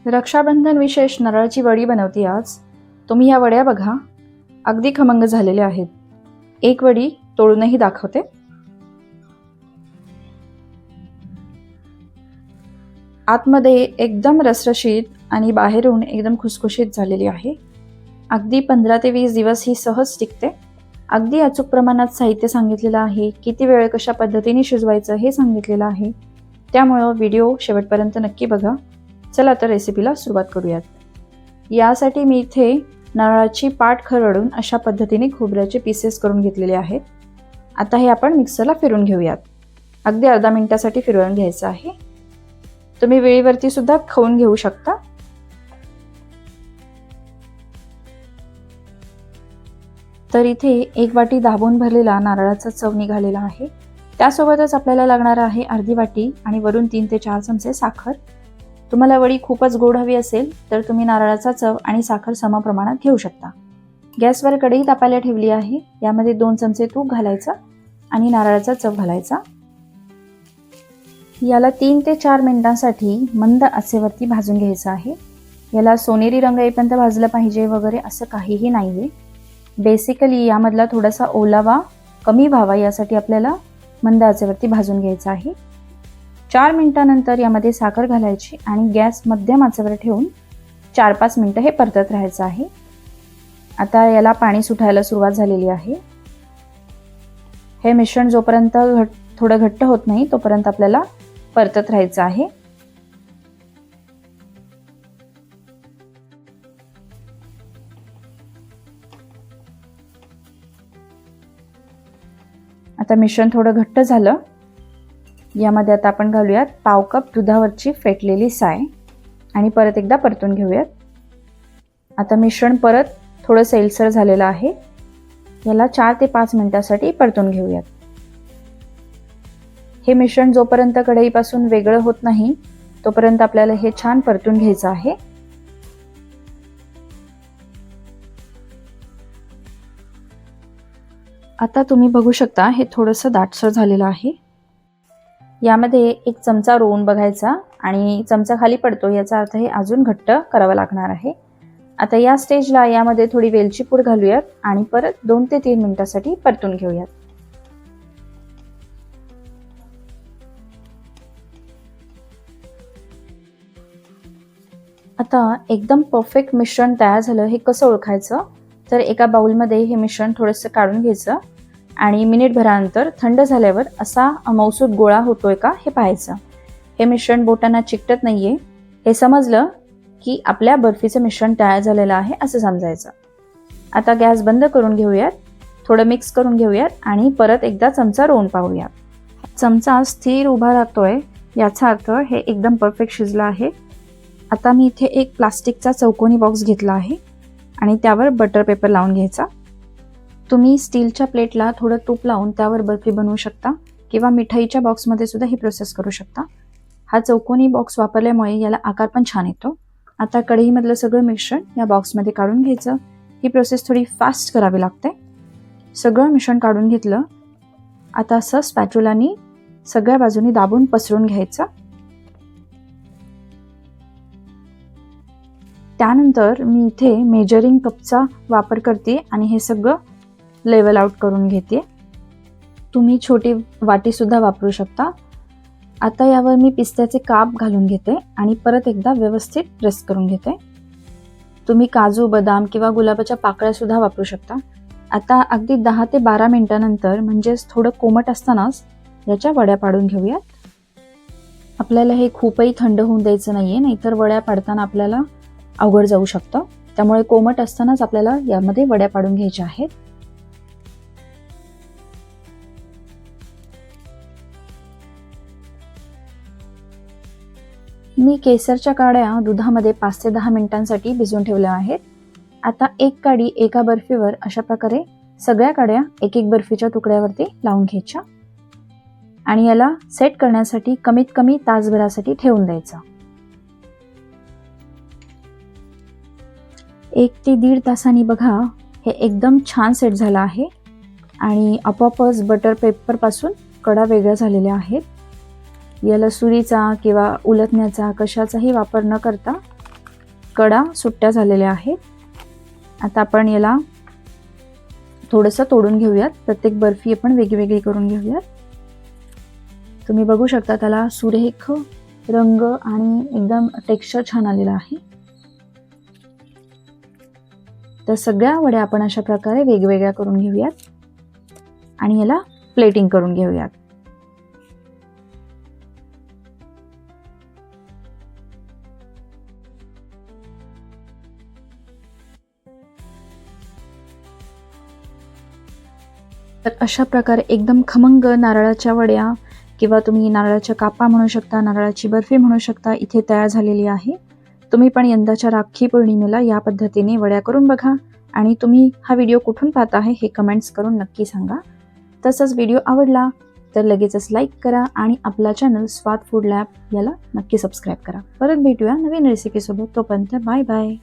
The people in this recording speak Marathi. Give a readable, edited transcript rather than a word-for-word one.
रक्षाबंधन विशेष नारळाची वडी बनवते आज. तुम्ही या वड्या बघा, अगदी खमंग झालेल्या आहेत. एक वडी तोडूनही दाखवते. आतमध्ये एकदम रसरशीत आणि बाहेरून एकदम खुसखुशीत झालेली आहे. अगदी 15 ते 20 दिवस ही सहज टिकते. अगदी अचूक प्रमाणात साहित्य सांगितलेलं आहे. किती वेळ कशा पद्धतीने शिजवायचं हे सांगितलेलं आहे. त्यामुळं व्हिडिओ शेवटपर्यंत नक्की बघा. चला तर रेसिपीला सुरुवात करूयात. यासाठी मी इथे नारळाची पाट खरडून अशा पद्धतीने खोबऱ्याचे पीसेस करून घेतलेले आहेत. आता हे आपण मिक्सरला फिरवून घेऊयात. अगदी अर्धा मिनिटासाठी फिरवून घ्यायचं आहे. तुम्ही वेळीवरती सुद्धा खाऊन घेऊ शकता. तर इथे एक वाटी दाबून भरलेला नारळाचा चव निघालेला आहे. त्यासोबतच आपल्याला लागणार आहे अर्धी वाटी आणि वरून 3 ते 4 चमचे साखर. तुम्हाला वडी खूपच गोड हवी असेल तर तुम्ही नारळाचा चव आणि साखर सम प्रमाणात घेऊ शकता. गॅसवर कढई तापायला ठेवली आहे. यामध्ये 2 चमचे तूप घालायचं आणि नारळाचा चव घालायचा. याला 3 ते 4 मिनिटांसाठी मंद आचेवरती भाजून घ्यायचं आहे. याला सोनेरी रंग येईपर्यंत भाजलं पाहिजे वगैरे असं काहीही नाहीये. बेसिकली यामधला थोडासा ओलावा कमी व्हावा यासाठी आपल्याला मंद आचेवरती भाजून घ्यायचं आहे. 4 मिनिटांनंतर यामध्ये साखर घालायची आणि गॅस मध्यम आचेवर ठेवून 4-5 मिनिटं हे परतत राहायचं आहे. आता याला पाणी सुटायला सुरुवात झालेली आहे. हे मिश्रण जोपर्यंत थोडं घट्ट होत नाही तोपर्यंत आपल्याला परतत राहायचं आहे. आता मिश्रण थोडं घट्ट झालं. यामध्ये आता आपण घालूयात पाव कप दुधावरची फेटलेली साय आणि परत एकदा परतून घेऊयात. आता मिश्रण परत थोडं सैलसर झालेलं आहे. याला 4 ते 5 मिनिटांसाठी परतून घेऊयात. हे मिश्रण जोपर्यंत कढईपासून वेगळं होत नाही तोपर्यंत आपल्याला हे छान परतून घ्यायचं आहे. आता तुम्ही बघू शकता हे थोडंसं दाटसर झालेलं आहे. यामध्ये 1 चमचा रोवून बघायचा आणि चमचा खाली पडतो याचा अर्थ हे अजून घट्ट करावं लागणार आहे. आता या स्टेजला यामध्ये थोडी वेलची पूड घालूयात आणि परत 2 ते 3 मिनिटांसाठी परतून घेऊयात. आता एकदम परफेक्ट मिश्रण तयार झालं हे कसं ओळखायचं तर एका बाउलमध्ये हे मिश्रण थोडंसं काढून घ्यायचं आणि मिनिटभरानंतर थंड झाल्यावर असा मऊसूत गोळा होतोय का हे पाहायचं. हे मिश्रण बोटांना चिकटत नाहीये हे समजलं की आपल्या बर्फीचं मिश्रण तयार झालेलं आहे असं समजायचं. आता गॅस बंद करून घेऊयात. थोडं मिक्स करून घेऊयात आणि परत एकदा चमचा रोवून पाहूयात. चमचा स्थिर उभा राहतोय याचा अर्थ हे एकदम परफेक्ट शिजलं आहे. आता मी इथे एक प्लास्टिकचा चौकोनी बॉक्स घेतला आहे आणि त्यावर बटर पेपर लावून घ्यायचा. तुम्ही स्टीलच्या प्लेटला थोडं तूप लावून त्यावर बर्फी बनवू शकता किंवा मिठाईच्या बॉक्समध्ये सुद्धा ही प्रोसेस करू शकता. हा चौकोनी बॉक्स वापरल्यामुळे याला आकार पण छान येतो. आता कढईमधलं सगळं मिश्रण या बॉक्समध्ये काढून घ्यायचं. ही प्रोसेस थोडी फास्ट करावी लागते. सगळं मिश्रण काढून घेतलं. आता असं स्पॅच्युलानी सगळ्या बाजूनी दाबून पसरून घ्यायचं. त्यानंतर मी इथे मेजरिंग कपचा वापर करते आणि हे सगळं लेवल आउट करून घेते. तुम्ही छोटी वाटी सुद्धा वापरू शकता. आता यावर मी पिस्त्याचे काप घालून घेते आणि परत एकदा व्यवस्थित प्रेस करून घेते. तुम्ही काजू, बदाम किंवा गुलाबाच्या पाकळ्या सुद्धा वापरू शकता. आता अगदी 10 ते 12 मिनिटांनंतर म्हणजेच थोडं कोमट असतानाच याच्या वड्या पाडून घेऊयात. आपल्याला हे खूपही थंड होऊन द्यायचं नाहीये, नाहीतर वड्या पाडताना आपल्याला अवघड जाऊ शकतं. त्यामुळे कोमट असतानाच आपल्याला यामध्ये वड्या पाडून घ्यायच्या आहेत. मी केसरच्या काड्या दुधामध्ये 5 ते 10 मिनिटांसाठी भिजवून ठेवल्या आहेत. आता एक काडी एका बर्फीवर अशा प्रकारे सगळ्या काड्या एक एक बर्फीच्या तुकड्यावरती लावून घ्यायच्या आणि याला सेट करण्यासाठी कमीत कमी तासभरासाठी ठेवून द्यायचा. 1 ते 1.5 तासांनी बघा हे एकदम छान सेट झालं आहे आणि आपोआपच बटर पेपरपासून कडा वेगळ्या झालेल्या आहेत. याला सुरीचा किंवा उलटण्याचा कशाचाही वापर न करता कडा सुट्ट्या झालेल्या आहेत. आता आपण याला थोडंसं तोडून घेऊयात. प्रत्येक बर्फी आपण वेगळी करून घेऊयात. तुम्ही बघू शकता त्याला सुरेख रंग आणि एकदम टेक्स्चर छान आलेलं आहे. तर सगळ्या वड्या आपण अशा प्रकारे वेगवेगळ्या करून घेऊयात आणि याला प्लेटिंग करून घेऊयात. तर अशा प्रकारे एकदम खमंग नारळाच्या वड्या किंवा तुम्ही नारळाच्या कापा म्हणू शकता, नारळाची बर्फी म्हणू शकता, इथे तयार झालेली आहे. तुम्ही पण यंदाच्या राखी पौर्णिमेला या पद्धतीने वड्या करून बघा आणि तुम्ही हा व्हिडिओ कुठून पाहता आहे हे कमेंट्स करून नक्की सांगा. तसंच व्हिडिओ आवडला तर लगेचच लाईक करा आणि आपला चॅनल स्वाद फूड लॅब याला नक्की सबस्क्राईब करा. परत भेटूया नवीन रेसिपीसोबत. तोपर्यंत बाय बाय.